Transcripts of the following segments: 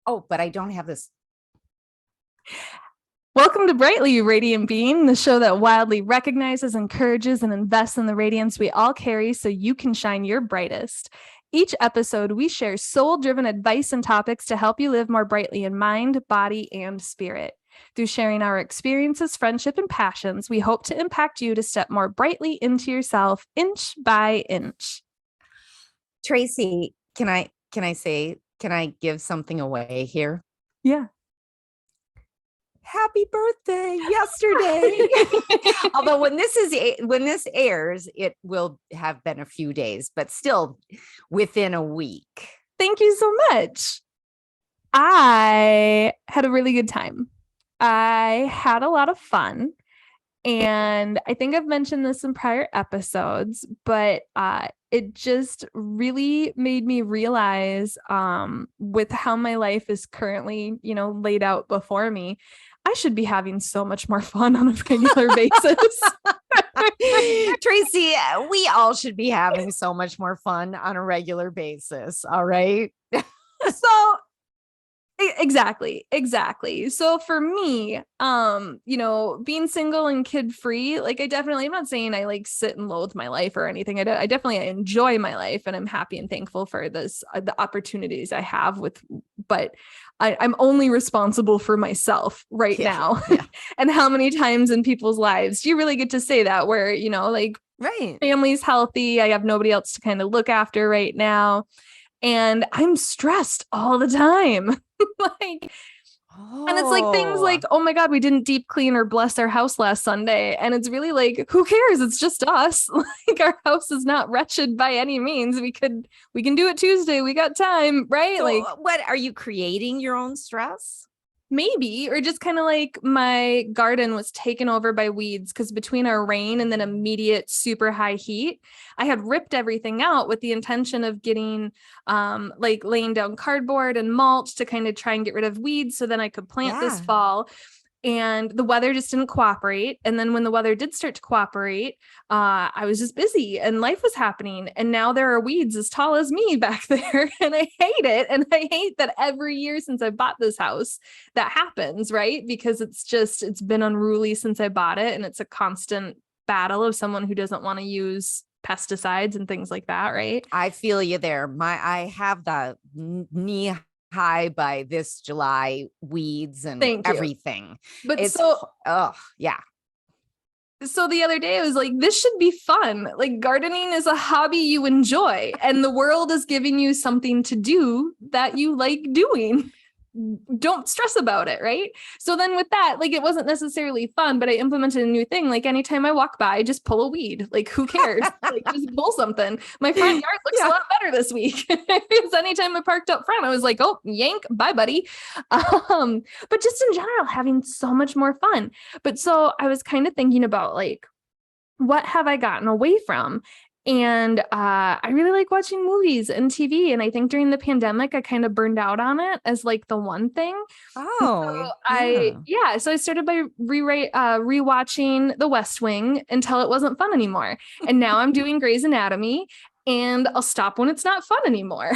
Oh, but I don't have this. Welcome to Brightly, you radiant being, the show that wildly recognizes, encourages, and invests in the radiance we all carry so you can shine your brightest. Each episode, we share soul-driven advice and topics to help you live more brightly in mind, body, and spirit. Through sharing our experiences, friendship, and passions, we hope to impact you to step more brightly into yourself, inch by inch. Tracy, can I give something away here? Yeah. Happy birthday yesterday. Although when this airs, it will have been a few days, but still within a week. Thank you so much. I had a really good time. I had a lot of fun. And I think I've mentioned this in prior episodes, but it just really made me realize with how my life is currently, laid out before me, I should be having so much more fun on a regular basis. Tracy, we all should be having so much more fun on a regular basis. All right. So Exactly. So for me, being single and kid free, I'm not saying I sit and loathe my life or anything. I definitely enjoy my life and I'm happy and thankful for this, the opportunities I have but I'm only responsible for myself right now. Yeah. And how many times in people's lives do you really get to say that where, right. Family's healthy. I have nobody else to kind of look after right now. And I'm stressed all the time. And it's things like, oh my God, we didn't deep clean or bless our house last Sunday. And it's really who cares? It's just us. Our house is not wretched by any means. We can do it Tuesday. We got time, right? So what are you creating your own stress? Maybe, or just kind of my garden was taken over by weeds because between our rain and then immediate super high heat, I had ripped everything out with the intention of getting laying down cardboard and mulch to kind of try and get rid of weeds so then I could plant this fall. And the weather just didn't cooperate. And then when the weather did start to cooperate, I was just busy and life was happening. And now there are weeds as tall as me back there. And I hate it. And I hate that every year since I bought this house, that happens, right? Because it's been unruly since I bought it. And it's a constant battle of someone who doesn't want to use pesticides and things like that, right? I feel you there. I have the knee high by this July weeds and everything. But yeah. So the other day I was like, this should be fun. Gardening is a hobby you enjoy and the world is giving you something to do that you like doing. Don't stress about it, right? So then with that, it wasn't necessarily fun, but I implemented a new thing. Anytime I walk by, just pull a weed. Who cares? Just pull something. My front yard looks a lot better this week. Because anytime I parked up front, I was like, oh, yank, bye, buddy. But just in general, having so much more fun. But so I was kind of thinking about what have I gotten away from? And I really like watching movies and TV. And I think during the pandemic, I kind of burned out on it as the one thing. Oh, So I started by rewatching The West Wing until it wasn't fun anymore. And now I'm doing Grey's Anatomy and I'll stop when it's not fun anymore.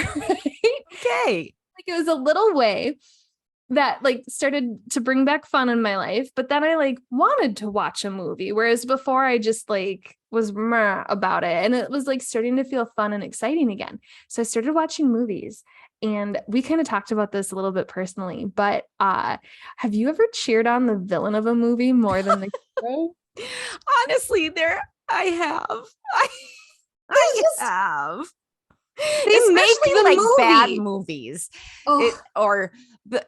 Okay. It was a little way that started to bring back fun in my life. But then I wanted to watch a movie. Whereas before I just was meh about it. And it was starting to feel fun and exciting again. So I started watching movies and we kind of talked about this a little bit personally, but have you ever cheered on the villain of a movie more than the hero? Honestly, I have. I have. They especially make the bad movies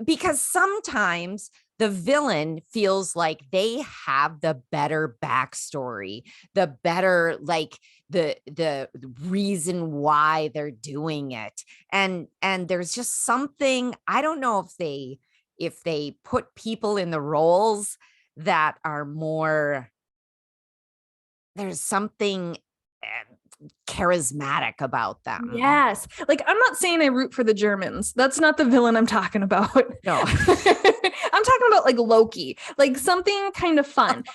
because sometimes the villain feels like they have the better backstory, the better the reason why they're doing it, and there's just something, I don't know if they put people in the roles that are more, there's something charismatic about them. Yes. I'm not saying I root for the Germans. That's not the villain I'm talking about. No. I'm talking about Loki, something kind of fun.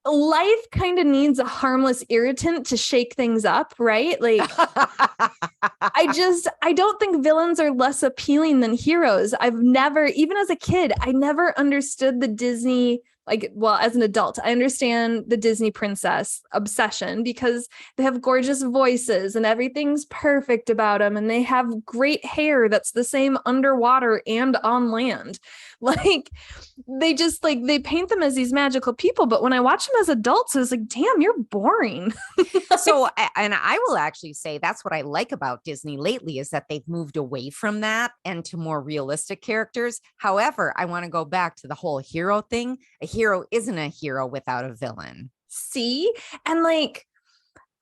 life kind of needs a harmless irritant to shake things up, right? Like, I don't think villains are less appealing than heroes. I've never, even as a kid, I never understood the Disney, like, well, as an adult, I understand the Disney princess obsession because they have gorgeous voices and everything's perfect about them. And they have great hair that's the same underwater and on land. Like, they just like, they paint them as these magical people. But when I watch them as adults, I was like, damn, you're boring. So, and I will actually say that's what I like about Disney lately is that they've moved away from that and to more realistic characters. However, I want to go back to the whole hero thing. A hero isn't a hero without a villain. See? And like,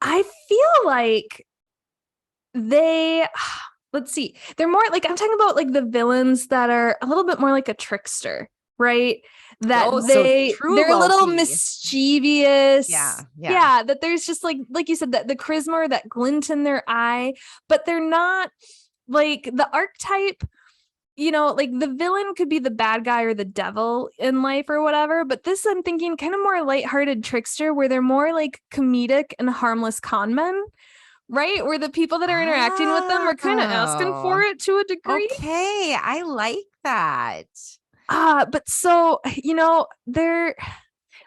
I feel like they, let's see, they're more like, I'm talking about like the villains that are a little bit more like a trickster, right? That they're a little mischievous. Yeah. That there's just like you said, that the charisma or that glint in their eye, but they're not like the archetype, you know, like the villain could be the bad guy or the devil in life or whatever. But this, I'm thinking kind of more lighthearted trickster where they're more like comedic and harmless con men, right? Where the people that are interacting with them are kind of asking for it to a degree. Okay. I like that. But so, you know, they're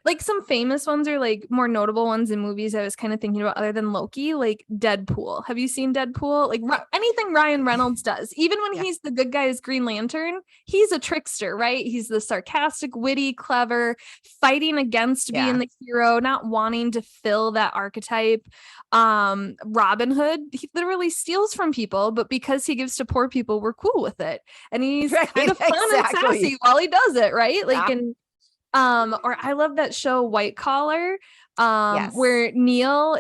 like some famous ones are like more notable ones in movies I was kind of thinking about other than Loki, like Deadpool. Have you seen Deadpool? Like anything Ryan Reynolds does, even when he's the good guy as Green Lantern, he's a trickster, right? He's the sarcastic, witty, clever, fighting against being the hero, not wanting to fill that archetype. Robin Hood, he literally steals from people, but because he gives to poor people, we're cool with it. And he's kind of fun and sassy while he does it, right? Like or I love that show White Collar, where Neil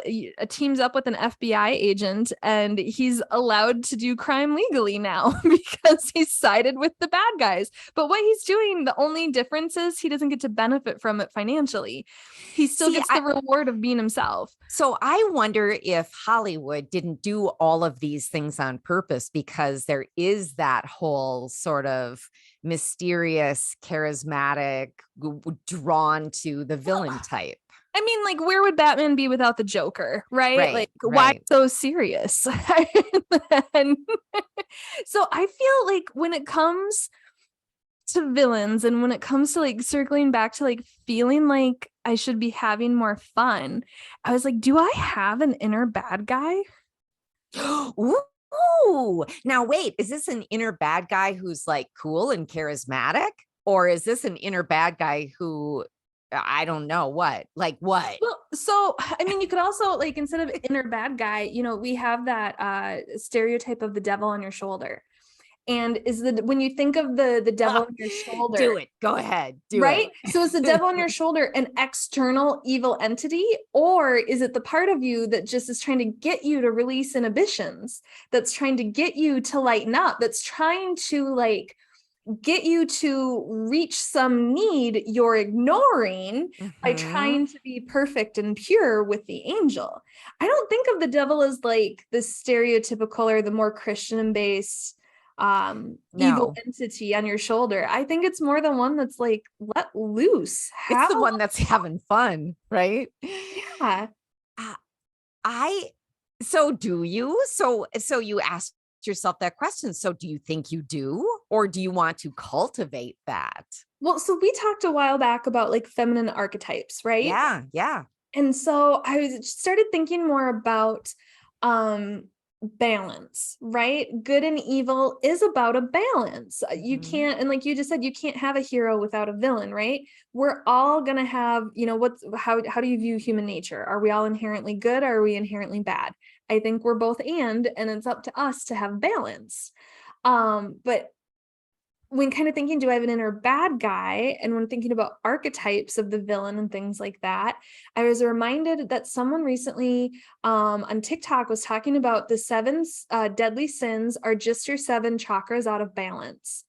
teams up with an FBI agent and he's allowed to do crime legally now because he's sided with the bad guys. But what he's doing, the only difference is he doesn't get to benefit from it financially. He still gets the reward of being himself. So I wonder if Hollywood didn't do all of these things on purpose because there is that whole sort of mysterious, charismatic, drawn to the villain type. I mean, like, where would Batman be without the Joker, right? Why so serious? And so I feel like when it comes to villains and when it comes to like circling back to like feeling like I should be having more fun, I was like, do I have an inner bad guy? Ooh, now wait, is this an inner bad guy who's like cool and charismatic? Or is this an inner bad guy who I don't know what? Well, so I mean, you could also like instead of inner bad guy, you know, we have that stereotype of the devil on your shoulder. And when you think of the devil on your shoulder, do it. Go ahead. Do it. So is the devil on your shoulder an external evil entity, or is it the part of you that just is trying to get you to release inhibitions, that's trying to get you to lighten up, that's trying to like get you to reach some need you're ignoring by trying to be perfect and pure with the angel? I don't think of the devil as like the stereotypical or the more Christian based evil entity on your shoulder. I think it's more the one that's like let loose. It's the one that's having fun, right? Yeah. So do you? So you asked yourself that question. So do you think you do, or do you want to cultivate that? Well, so we talked a while back about like feminine archetypes, right? Yeah. And so I started thinking more about balance, right? Good and evil is about a balance. You can't, and like you just said, you can't have a hero without a villain, right? We're all gonna have, you know, how do you view human nature? Are we all inherently good, or are we inherently bad? I think we're both and it's up to us to have balance. But when kind of thinking, do I have an inner bad guy? And when thinking about archetypes of the villain and things like that, I was reminded that someone recently on TikTok was talking about the 7 deadly sins are just your 7 chakras out of balance.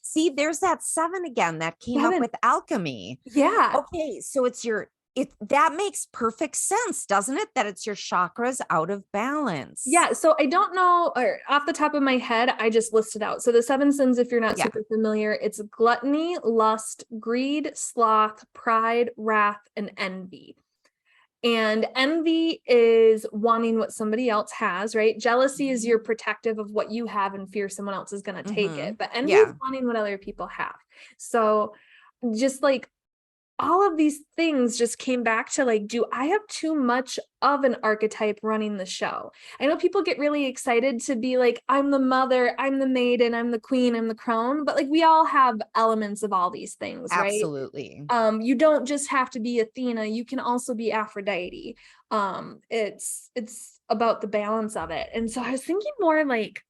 See, there's that 7 again that came up with alchemy. Yeah. Okay. So it's your that makes perfect sense, doesn't it? That it's your chakras out of balance. Yeah. So I don't know, or off the top of my head, I just listed out. So the 7 sins, if you're not super familiar, it's gluttony, lust, greed, sloth, pride, wrath, and envy. And envy is wanting what somebody else has, right? Jealousy is you're protective of what you have and fear someone else is going to take it. But envy is wanting what other people have. So just like all of these things just came back to like, do I have too much of an archetype running the show? I know people get really excited to be like, I'm the mother, I'm the maiden, I'm the queen, I'm the crone, but like we all have elements of all these things, right? Absolutely. You don't just have to be Athena, you can also be Aphrodite. It's about the balance of it. And so I was thinking more like,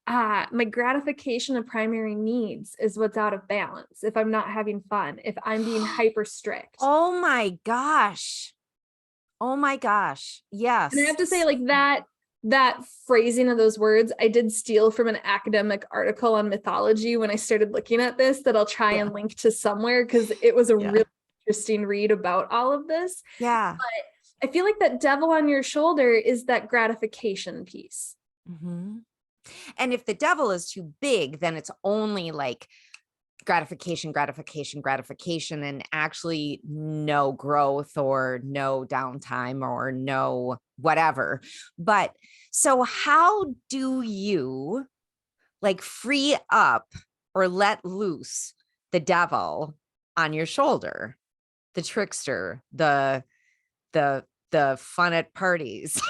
my gratification of primary needs is what's out of balance. If I'm not having fun, if I'm being hyper strict. Oh my gosh. Oh my gosh. Yes. And I have to say like that phrasing of those words, I did steal from an academic article on mythology when I started looking at this that I'll try and link to somewhere because it was a really interesting read about all of this. Yeah. But I feel like that devil on your shoulder is that gratification piece. Mm-hmm. And if the devil is too big, then it's only like gratification, gratification, gratification, and actually no growth or no downtime or no whatever. But so how do you like free up or let loose the devil on your shoulder, the trickster, the fun at parties?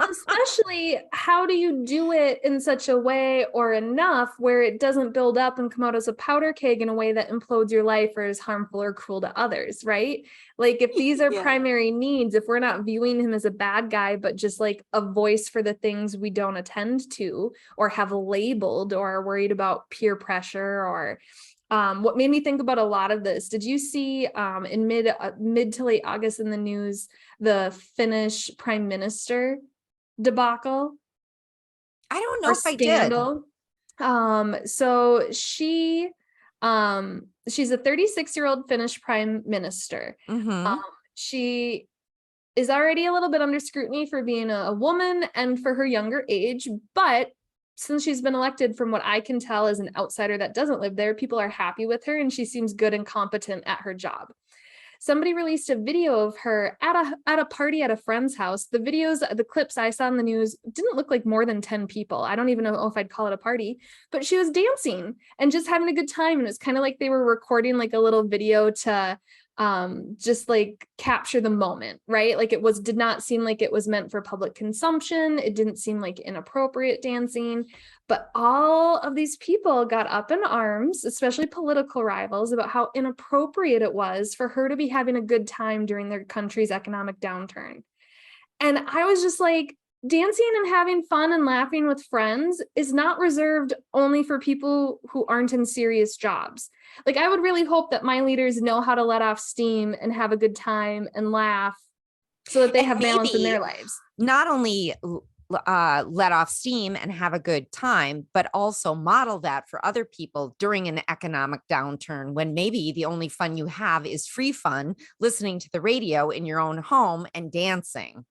Especially, how do you do it in such a way or enough where it doesn't build up and come out as a powder keg in a way that implodes your life or is harmful or cruel to others, right? Like if these are primary needs, if we're not viewing him as a bad guy, but just like a voice for the things we don't attend to or have labeled or are worried about peer pressure or what made me think about a lot of this, did you see in mid to late August in the news, the Finnish prime minister debacle? I don't know if scandal. I did. So she's a 36-year-old Finnish prime minister. She is already a little bit under scrutiny for being a woman and for her younger age, but since she's been elected, from what I can tell as an outsider that doesn't live there, people are happy with her and she seems good and competent at her job. Somebody released a video of her at a party at a friend's house. The clips I saw in the news didn't look like more than 10 people. I don't even know if I'd call it a party, but she was dancing and just having a good time. And it's kind of like they were recording like a little video to just like capture the moment, right? Like did not seem like it was meant for public consumption. It didn't seem like inappropriate dancing, but all of these people got up in arms, especially political rivals, about how inappropriate it was for her to be having a good time during their country's economic downturn. And I was just like, dancing and having fun and laughing with friends is not reserved only for people who aren't in serious jobs. Like, I would really hope that my leaders know how to let off steam and have a good time and laugh so that they have balance in their lives. Not only let off steam and have a good time, but also model that for other people during an economic downturn when maybe the only fun you have is free fun, listening to the radio in your own home and dancing.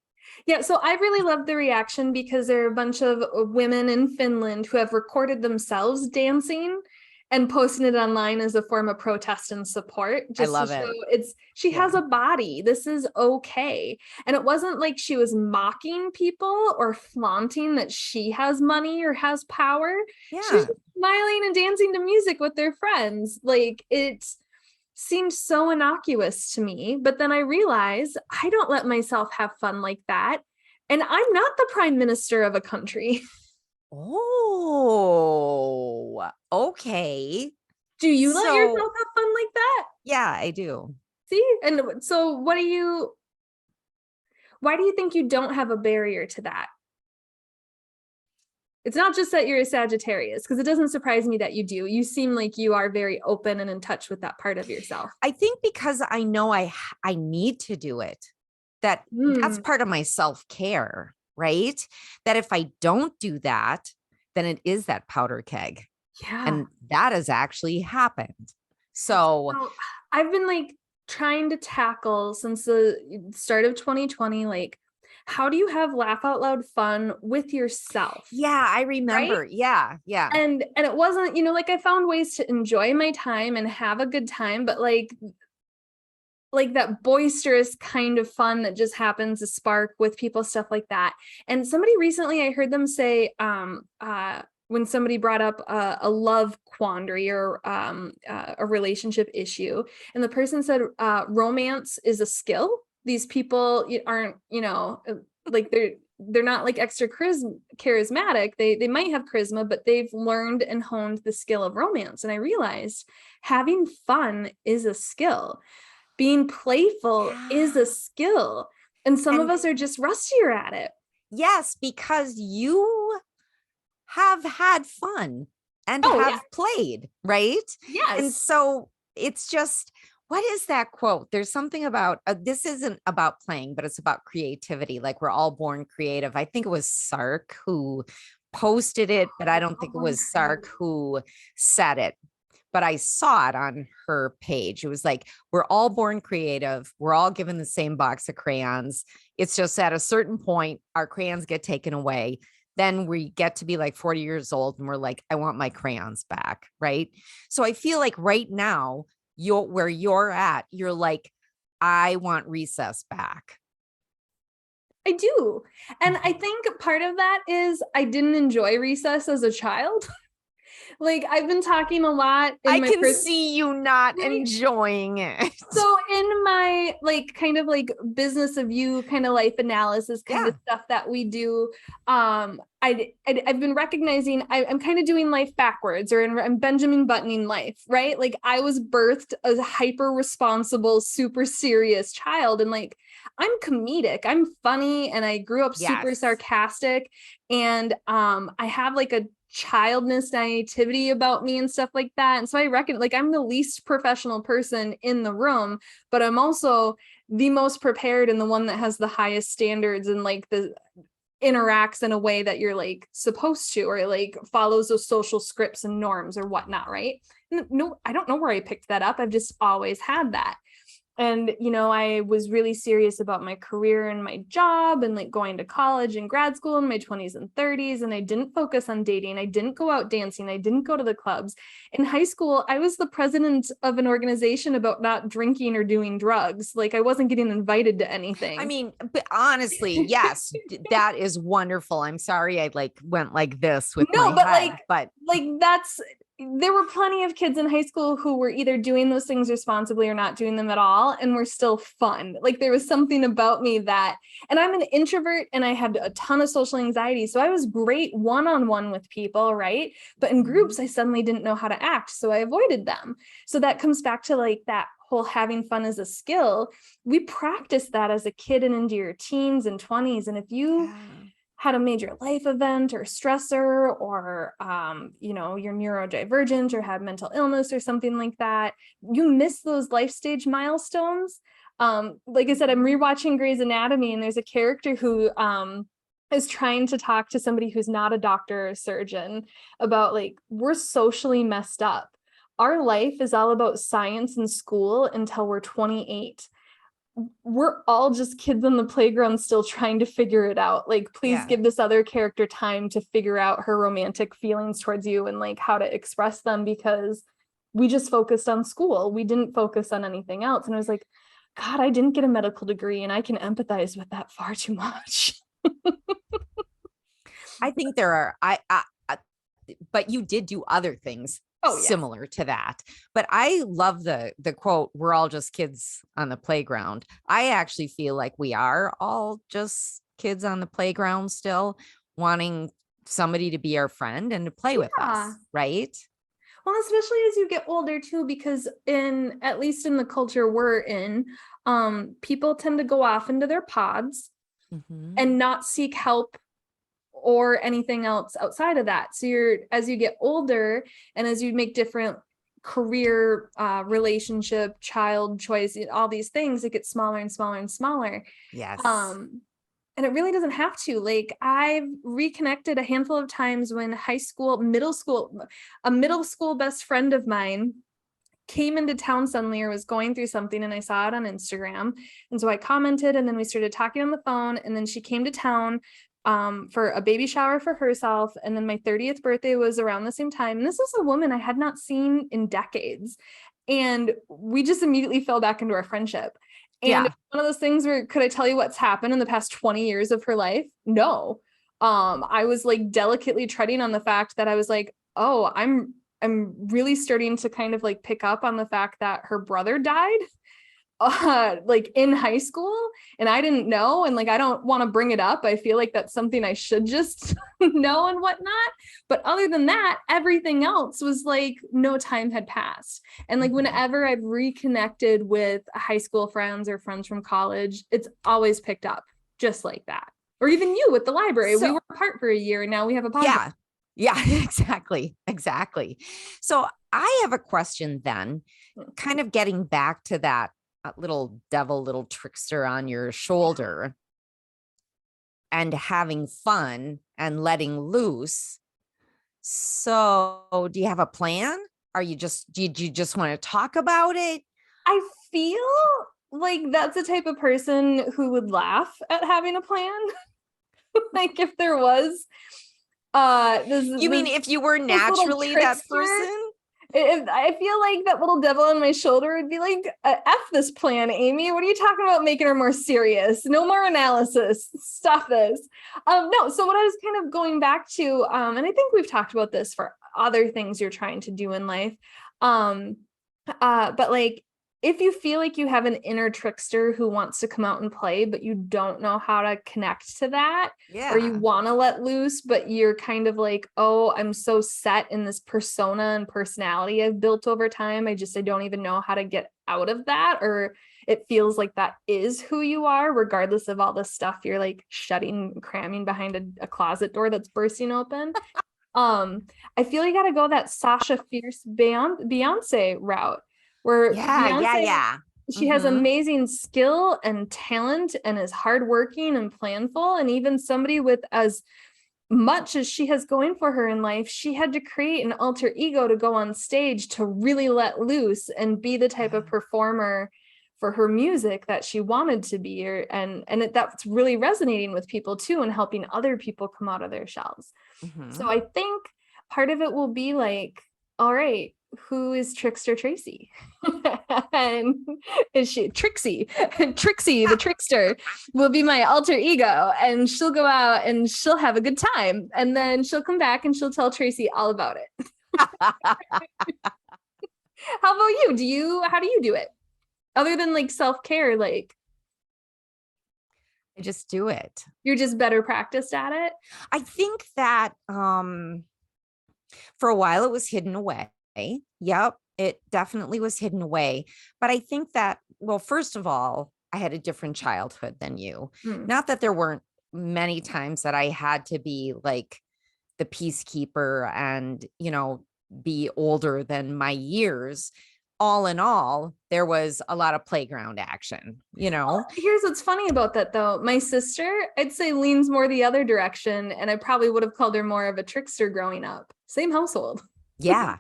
Yeah, so I really loved the reaction because there are a bunch of women in Finland who have recorded themselves dancing and posting it online as a form of protest and support. Just I love it. She has a body. This is okay. And it wasn't like she was mocking people or flaunting that she has money or has power. Yeah. She was smiling and dancing to music with their friends. Like, it seemed so innocuous to me. But then I realized I don't let myself have fun like that. And I'm not the prime minister of a country. Oh, okay. Do you let yourself have fun like that? Yeah, I do. See? And so why do you think you don't have a barrier to that? It's not just that you're a Sagittarius, because it doesn't surprise me that you do. You seem like you are very open and in touch with that part of yourself. I think because I know I need to do it. That's part of my self-care, right? That if I don't do that, then it is that powder keg. Yeah. And that has actually happened. So I've been like trying to tackle since the start of 2020, like, how do you have laugh out loud fun with yourself? Yeah, I remember. Right? Yeah, yeah. And it wasn't, like, I found ways to enjoy my time and have a good time, but like that boisterous kind of fun that just happens to spark with people, stuff like that. And somebody recently, I heard them say, when somebody brought up a love quandary or a relationship issue, and the person said, romance is a skill. These people aren't, like they're not like extra charismatic. They might have charisma, but they've learned and honed the skill of romance. And I realized having fun is a skill. Being playful is a skill. And some of us are just rustier at it. Yes, because you have had fun and have played, right? Yes. And so it's just, what is that quote? There's something about, this isn't about playing, but it's about creativity. Like we're all born creative. I think it was Sark who posted it, but I don't think it was Sark who said it. But I saw it on her page. It was like, we're all born creative. We're all given the same box of crayons. It's just at a certain point, our crayons get taken away. Then we get to be like 40 years old and we're like, I want my crayons back. Right. So I feel like right now, where you're at, you're like, I want recess back. I do. And I think part of that is I didn't enjoy recess as a child. Like I've been talking a lot I can see you not enjoying it. So in my like kind of like business of you kind of life analysis kind of stuff that we do, I've been recognizing I'm kind of doing life backwards, or I'm Benjamin Buttoning life, right? Like I was birthed as a hyper responsible, super serious child, and like I'm comedic, I'm funny, and I grew up super sarcastic, and I have like a childness naivety about me and stuff like that. And so I reckon like I'm the least professional person in the room, but I'm also the most prepared and the one that has the highest standards and like the interacts in a way that you're like supposed to, or like follows those social scripts and norms or whatnot, right? No, I don't know where I picked that up. I've just always had that. And, I was really serious about my career and my job and like going to college and grad school in my 20s and 30s. And I didn't focus on dating. I didn't go out dancing. I didn't go to the clubs. In high school, I was the president of an organization about not drinking or doing drugs. Like I wasn't getting invited to anything. I mean, but honestly, yes, that is wonderful. I'm sorry I like went like this with my head, but there were plenty of kids in high school who were either doing those things responsibly or not doing them at all, and were still fun. Like there was something about me and I'm an introvert and I had a ton of social anxiety. So I was great one-on-one with people, right? But in groups, I suddenly didn't know how to act. So I avoided them. So that comes back to like that whole having fun as a skill. We practice that as a kid and into your teens and 20s. And if you had a major life event or stressor, or, you're neurodivergent or had mental illness or something like that, you miss those life stage milestones. Like I said, I'm rewatching Grey's Anatomy, and there's a character who is trying to talk to somebody who's not a doctor or a surgeon about like, we're socially messed up. Our life is all about science and school until we're 28. We're all just kids on the playground still trying to figure it out. Like, please give this other character time to figure out her romantic feelings towards you and like how to express them, because we just focused on school. We didn't focus on anything else. And I was like, God, I didn't get a medical degree, and I can empathize with that far too much. I think there are, but you did do other things similar to that. But I love the quote, we're all just kids on the playground. I actually feel like we are all just kids on the playground still, wanting somebody to be our friend and to play with us, right? Well, especially as you get older too, because at least in the culture we're in, people tend to go off into their pods and not seek help or anything else outside of that. So as you get older and as you make different career, relationship, child choice, all these things, it gets smaller and smaller and smaller. Yes. And it really doesn't have to. Like I've reconnected a handful of times when a middle school best friend of mine came into town suddenly or was going through something, and I saw it on Instagram. And so I commented, and then we started talking on the phone, and then she came to town for a baby shower for herself. And then my 30th birthday was around the same time. And this was a woman I had not seen in decades. And we just immediately fell back into our friendship. And it's one of those things where, could I tell you what's happened in the past 20 years of her life? No. I was like delicately treading on the fact that I was like, oh, I'm really starting to kind of like pick up on the fact that her brother died like in high school, and I didn't know, and like I don't want to bring it up. I feel like that's something I should just know and whatnot. But other than that, everything else was like no time had passed. And like whenever I've reconnected with high school friends or friends from college, it's always picked up just like that. Or even you with the library. We were apart for a year, and now we have a podcast. Yeah, exactly. So I have a question then, kind of getting back to that little trickster on your shoulder and having fun and letting loose. So do you have a plan? Do you just want to talk about it? I feel like that's the type of person who would laugh at having a plan. Like if there was you mean if you were naturally that person? I feel like that little devil on my shoulder would be like, F this plan, Amy. What are you talking about making her more serious? No more analysis. Stop this. No, so what I was kind of going back to, and I think we've talked about this for other things you're trying to do in life. But like, if you feel like you have an inner trickster who wants to come out and play, but you don't know how to connect to that, or you want to let loose, but you're kind of like, oh, I'm so set in this persona and personality I've built over time. I don't even know how to get out of that. Or it feels like that is who you are, regardless of all the stuff you're like cramming behind a closet door that's bursting open. I feel you got to go that Sasha Fierce Beyonce route. Where Beyonce, she has amazing skill and talent and is hardworking and planful. And even somebody with as much as she has going for her in life, she had to create an alter ego to go on stage to really let loose and be the type of performer for her music that she wanted to be. That's really resonating with people too, and helping other people come out of their shells. So I think part of it will be like, all right, who is Trickster Tracy? And is she Trixie? Trixie, the trickster, will be my alter ego, and she'll go out and she'll have a good time, and then she'll come back and she'll tell Tracy all about it. How about you? How do you do it? Other than like self-care, like I just do it. You're just better practiced at it. I think that for a while it was hidden away. Yep, it definitely was hidden away. But I think that, well, first of all, I had a different childhood than you. Not that there weren't many times that I had to be like the peacekeeper and, be older than my years. All in all, there was a lot of playground action, Well, here's what's funny about that, though. My sister, I'd say, leans more the other direction, and I probably would have called her more of a trickster growing up. Same household. Yeah.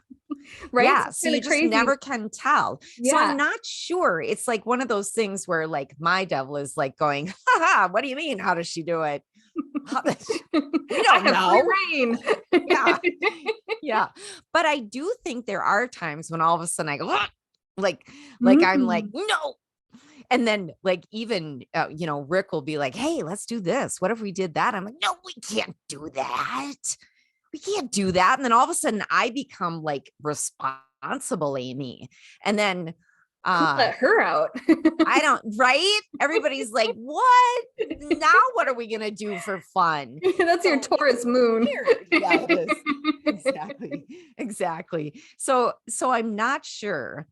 Right. Yeah. So you just never can tell. Yeah. So I'm not sure. It's like one of those things where like my devil is like going, haha, what do you mean? How does she do it? We don't know. Yeah. Yeah. But I do think there are times when all of a sudden I go, like I'm like, no. And then like, even, Rick will be like, hey, let's do this. What if we did that? I'm like, no, we can't do that. We can't do that. And then all of a sudden I become like responsible, Amy. And then let her out. I don't, right? Everybody's like, what? Now what are we going to do for fun? That's your Taurus moon. Yeah, it is. Exactly. So I'm not sure.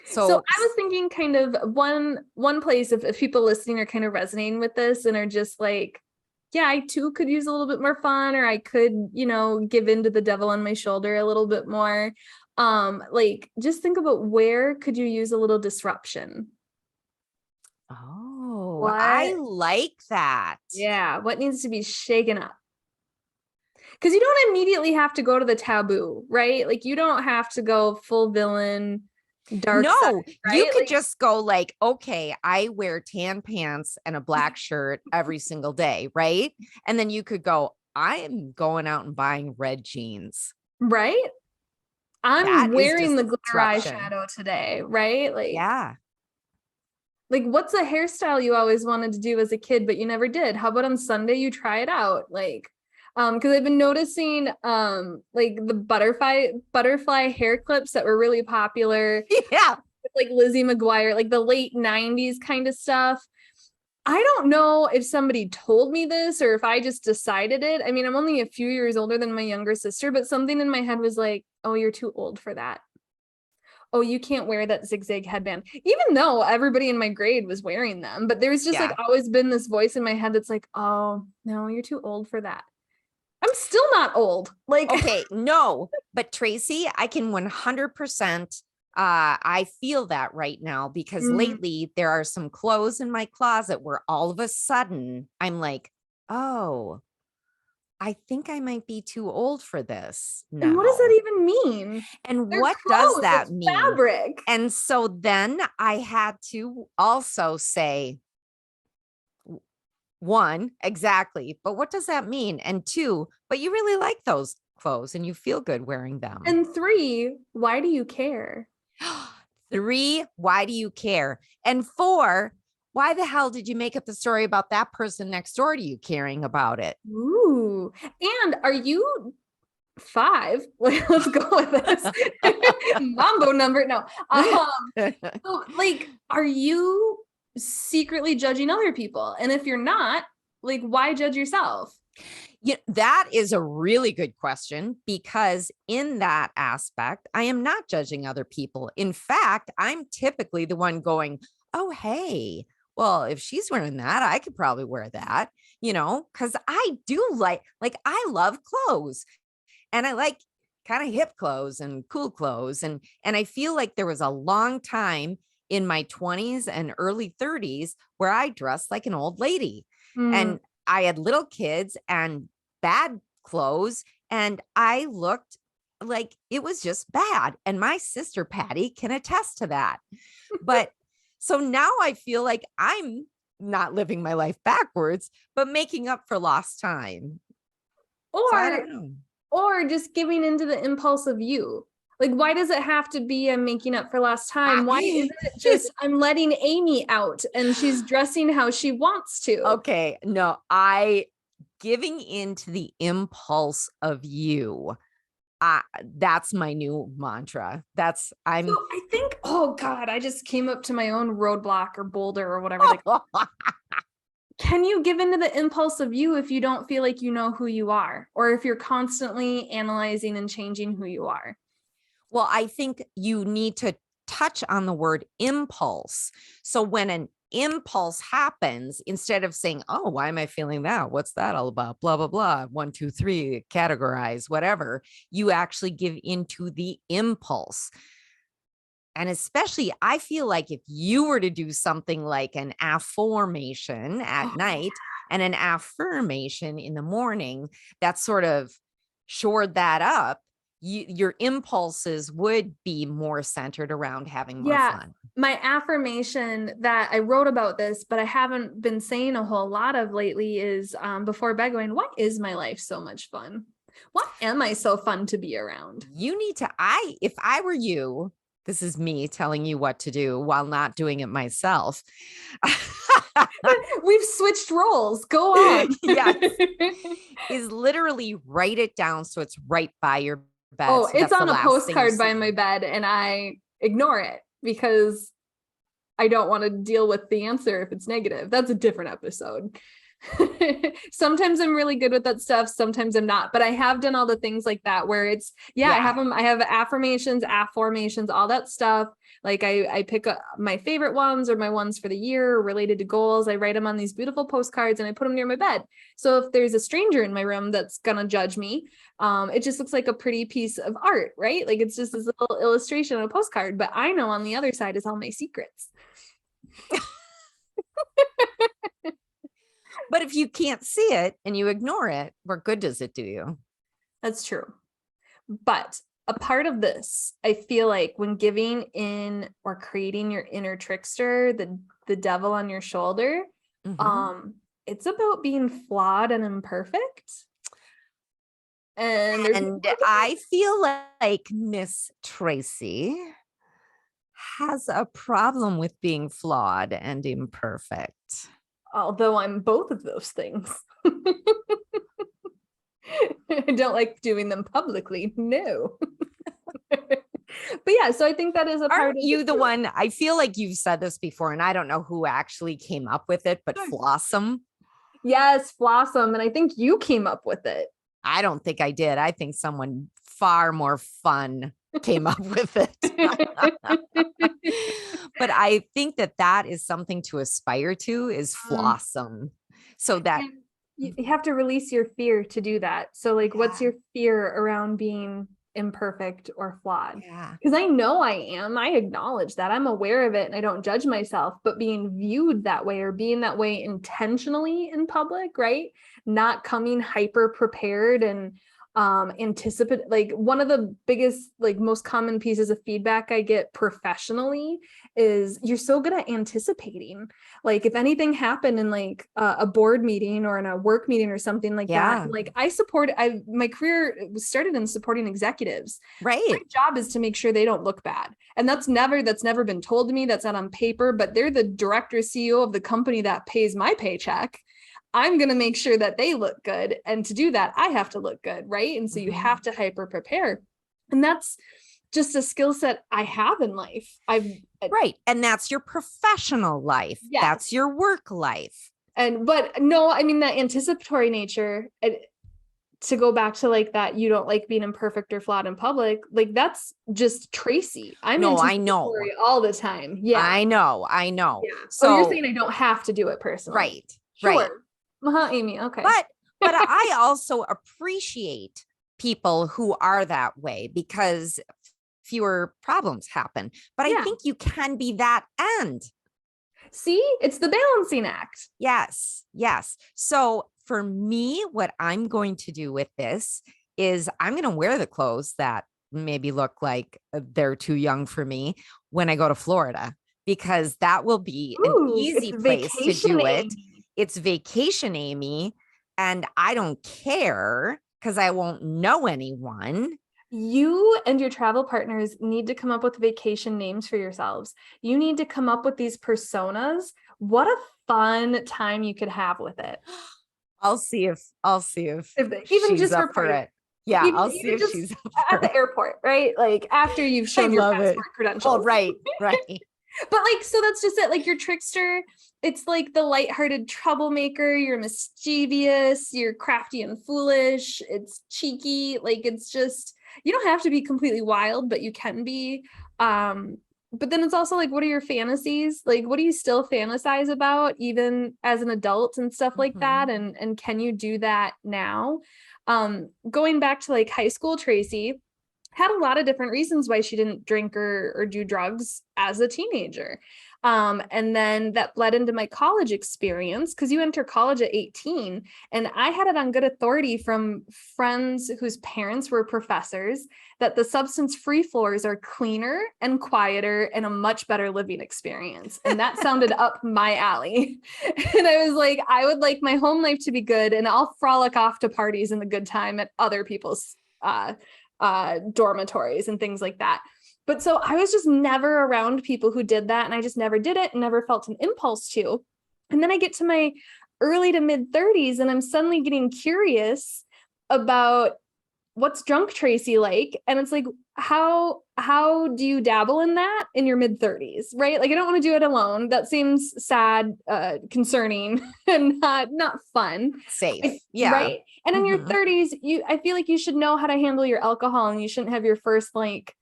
So I was thinking kind of one place, if people listening are kind of resonating with this and are just like, yeah, I too could use a little bit more fun, or I could, give into the devil on my shoulder a little bit more. Like just think about, where could you use a little disruption? Oh, I like that. Yeah. What needs to be shaken up? Because you don't immediately have to go to the taboo, right? Like you don't have to go full villain, dark side, No, you right? could Like, just go like, okay, I wear tan pants and a black shirt every single day, right? And then you could go, I am going out and buying red jeans. right? I'm That is wearing the glitter disruption. eyeshadow today, right? Yeah. Like what's a hairstyle you always wanted to do as a kid, but you never did? How about on Sunday you try it out? Like, because I've been noticing like the butterfly hair clips that were really popular, Yeah. like Lizzie McGuire, like the late 90s kind of stuff. I don't know if somebody told me this or if I just decided it. I mean, I'm only a few years older than my younger sister, but something in my head was like, oh, you're too old for that. Oh, you can't wear that zigzag headband, even though everybody in my grade was wearing them. But there's just like Yeah. always been this voice in my head that's like, oh, no, you're too old for that. I'm still not old. Like, Okay. No, but Tracy, I can 100%. I feel that right now because mm, lately there are some clothes in my closet where all of a sudden I'm like, oh, I think I might be too old for this and what does that now. even mean? And They're what does clothes, that it's mean? fabric. And so then I had to also say, one, exactly. But what does that mean? And two, but you really like those clothes and you feel good wearing them. And three, why do you care? Three, why do you care? And four, why the hell did you make up the story about that person next door to you caring about it? Ooh. And are you five? Like, let's go with this. Mambo number. No. So like, are you secretly judging other people? And if you're not, like, why judge yourself? Yeah, that is a really good question because in that aspect, I am not judging other people. In fact, I'm typically the one going, oh, hey, well, if she's wearing that, I could probably wear that, because I do like, I love clothes and I like kind of hip clothes and cool clothes. And I feel like there was a long time in my 20s and early 30s where I dressed like an old lady. Mm, And I had little kids and bad clothes, and I looked like it was just bad. And my sister Patty can attest to that. But so now I feel like I'm not living my life backwards, but making up for lost time. So I or don't know. or just giving into the impulse of you. Like, why does it have to be I'm making up for last time? Why isn't it just I'm letting Amy out and she's dressing how she wants to? Okay, no, I giving into the impulse of you. That's my new mantra. That's So I'm I think, oh God, I just came up to my own roadblock or boulder or whatever. Like, can you give into the impulse of you if you don't feel like you know who you are, or if you're constantly analyzing and changing who you are? Well, I think you need to touch on the word impulse. So when an impulse happens, instead of saying, oh, why am I feeling that? What's that all about? Blah, blah, blah. 1, 2, 3, categorize, whatever. You actually give into the impulse. And especially, I feel like if you were to do something like an affirmation at Oh, night and an affirmation in the morning, that sort of shored that up, your impulses would be more centered around having more yeah. fun. My affirmation that I wrote about this, but I haven't been saying a whole lot of lately is before bed going, why is my life so much fun? Why am I so fun to be around? You need to, if I were you, this is me telling you what to do while not doing it myself. We've switched roles. Go on. Yes. Is literally write it down so it's right by your bed. Oh, So it's that's the on a last thing you postcard by see. my bed and I ignore it because I don't want to deal with the answer if it's negative. That's a different episode. Sometimes I'm really good with that stuff. Sometimes I'm not, but I have done all the things like that where it's, yeah, I have them. I have affirmations, affirmations, all that stuff. Like I pick up my favorite ones or my ones for the year related to goals. I write them on these beautiful postcards and I put them near my bed. So if there's a stranger in my room that's going to judge me, it just looks like a pretty piece of art, right? Like it's just this little illustration on a postcard, but I know on the other side is all my secrets. But if you can't see it and you ignore it, what good does it do you? That's true. But a part of this, I feel like when giving in or creating your inner trickster, the devil on your shoulder, it's about being flawed and imperfect. And I feel like Miss Tracy has a problem with being flawed and imperfect. Although I'm both of those things. I don't like doing them publicly. No. But yeah, so I think that is a part. Aren't you the one? I feel like you've said this before, and I don't know who actually came up with it, but Flossom. Yes, Flossom. And I think you came up with it. I don't think I did. I think someone far more fun came up with it. But I think that is something to aspire to, is Flossom. So that you have to release your fear to do that. So like, what's your fear around being imperfect or flawed? Because I know I am. I acknowledge that. I'm aware of it and I don't judge myself, but being viewed that way or being that way intentionally in public, right? Not coming hyper prepared and anticipate. Like one of the biggest, like most common pieces of feedback I get professionally is you're so good at anticipating. Like if anything happened in like a board meeting or in a work meeting or something like that, like my career started in supporting executives. Right. My job is to make sure they don't look bad. And that's never been told to me. That's not on paper, but they're the director, CEO of the company that pays my paycheck. I'm going to make sure that they look good. And to do that, I have to look good. Right. And so you have to hyper prepare. And that's just a skill set I have in life. Right. And that's your professional life. Yes. That's your work life. But no, I mean, that anticipatory nature, to go back to like that, you don't like being imperfect or flawed in public. Like that's just Tracy. I know all the time. Yeah. I know. Yeah. So you're saying I don't have to do it personally. Right. Sure. Right. Amy. Okay. But I also appreciate people who are that way because fewer problems happen. But I think you can be that end. See, it's the balancing act. Yes. So for me, what I'm going to do with this is I'm going to wear the clothes that maybe look like they're too young for me when I go to Florida, because that will be an easy place to do it. It's vacation, Amy, and I don't care because I won't know anyone. You and your travel partners need to come up with vacation names for yourselves. You need to come up with these personas. What a fun time you could have with it. I'll see if even she's just up for it. Yeah, I'll see if she's up for at the airport, right? Like after you've shown your passport credentials. Oh, right. But like, so that's just it. Like your trickster, it's like the lighthearted troublemaker. You're mischievous, you're crafty and foolish. It's cheeky. Like it's just, you don't have to be completely wild, but you can be. But then it's also like, what are your fantasies? Like, what do you still fantasize about even as an adult and stuff like that? And can you do that now? Going back to like high school, Tracy had a lot of different reasons why she didn't drink or do drugs as a teenager. And then that bled into my college experience, because you enter college at 18. And I had it on good authority from friends whose parents were professors that the substance-free floors are cleaner and quieter and a much better living experience. And that sounded up my alley. And I was like, I would like my home life to be good, and I'll frolic off to parties in the good time at other people's dormitories and things like that. But so I was just never around people who did that. And I just never did it and never felt an impulse to. And then I get to my early to mid 30s and I'm suddenly getting curious about what's drunk Tracy like. And it's like, how do you dabble in that in your mid 30s, right? Like, I don't want to do it alone. That seems sad, concerning, and not fun. Safe. Yeah. Right. And in your 30s, I feel like you should know how to handle your alcohol, and you shouldn't have your first like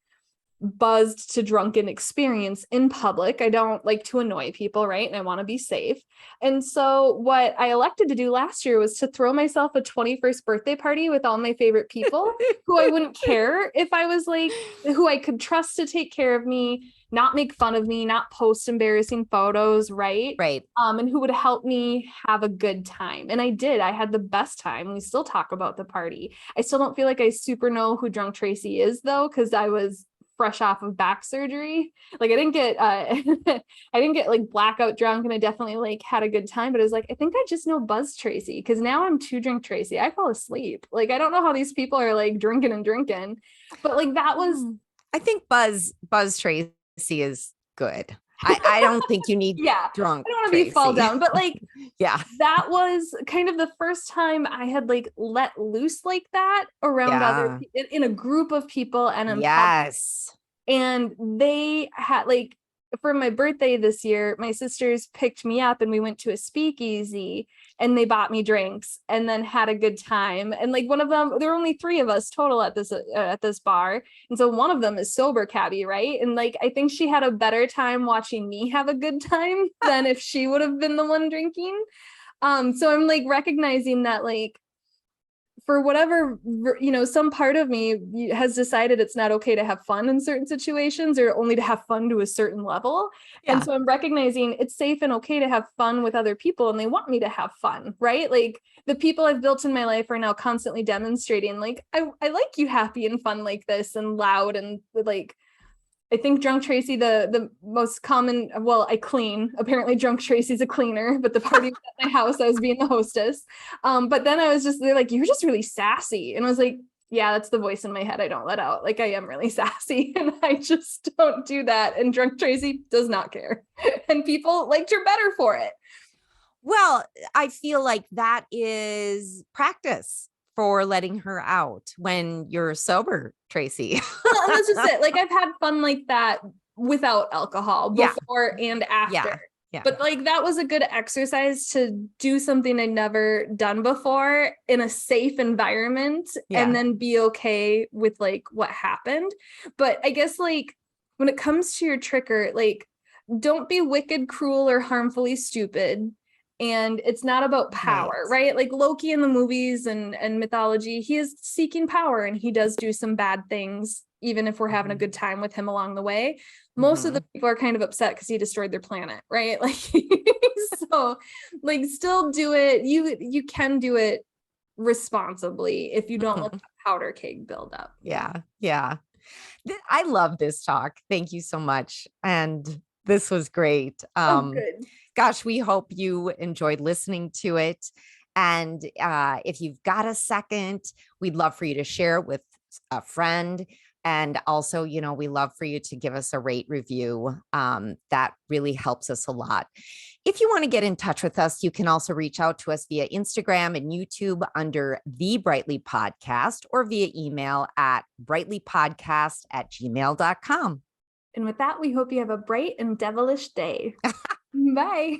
buzzed to drunken experience in public. I don't like to annoy people, right? And I want to be safe. And so what I elected to do last year was to throw myself a 21st birthday party with all my favorite people who I wouldn't care if I was like, who I could trust to take care of me, not make fun of me, not post embarrassing photos, right? Right. And who would help me have a good time. And I did. I had the best time. We still talk about the party. I still don't feel like I super know who Drunk Tracy is though, because I was fresh off of back surgery. Like I didn't get I didn't get like blackout drunk, and I definitely like had a good time, but I was like, I think I just know Buzz Tracy, because now I'm too drunk Tracy. I fall asleep. Like I don't know how these people are like drinking and drinking, but like that was I think Buzz Tracy is good. I don't think you need yeah, drunk I don't want to Tracy. be fall down, but like yeah, that was kind of the first time I had like let loose like that around other in a group of people and in yes. and they had like, for my birthday this year, my sisters picked me up and we went to a speakeasy and they bought me drinks and then had a good time. And like one of them, there were only 3 of us total at this bar. And so one of them is sober cabbie, right? And like, I think she had a better time watching me have a good time than if she would have been the one drinking. So I'm like recognizing that like, for whatever, you know, some part of me has decided it's not okay to have fun in certain situations, or only to have fun to a certain level. Yeah. And so I'm recognizing it's safe and okay to have fun with other people, and they want me to have fun, right? Like the people I've built in my life are now constantly demonstrating like, I like you happy and fun like this and loud and like, I think Drunk Tracy, the most common, well, I clean. Apparently Drunk Tracy's a cleaner, but the party was at my house. I was being the hostess. But then I was just, they're like, you're just really sassy. And I was like, yeah, that's the voice in my head I don't let out. Like I am really sassy and I just don't do that. And Drunk Tracy does not care. And people liked her better for it. Well, I feel like that is practice for letting her out when you're sober, Tracy. Well, and that's just it. Like I've had fun like that without alcohol before and after. Yeah. But like that was a good exercise to do something I'd never done before in a safe environment and then be okay with like what happened. But I guess like when it comes to your trigger, like don't be wicked, cruel, or harmfully stupid. And it's not about power, right? Like Loki in the movies and mythology, he is seeking power and he does do some bad things, even if we're having a good time with him along the way. Most of the people are kind of upset because he destroyed their planet, right? Like, so like still do it. You can do it responsibly if you don't let the powder keg build up. Yeah. I love this talk. Thank you so much. And this was great. Good. Gosh, we hope you enjoyed listening to it. And if you've got a second, we'd love for you to share it with a friend. And also, you know, we love for you to give us a rate review. That really helps us a lot. If you want to get in touch with us, you can also reach out to us via Instagram and YouTube under The Brightly Podcast, or via email at brightlypodcast@gmail.com. And with that, we hope you have a bright and devilish day. Bye.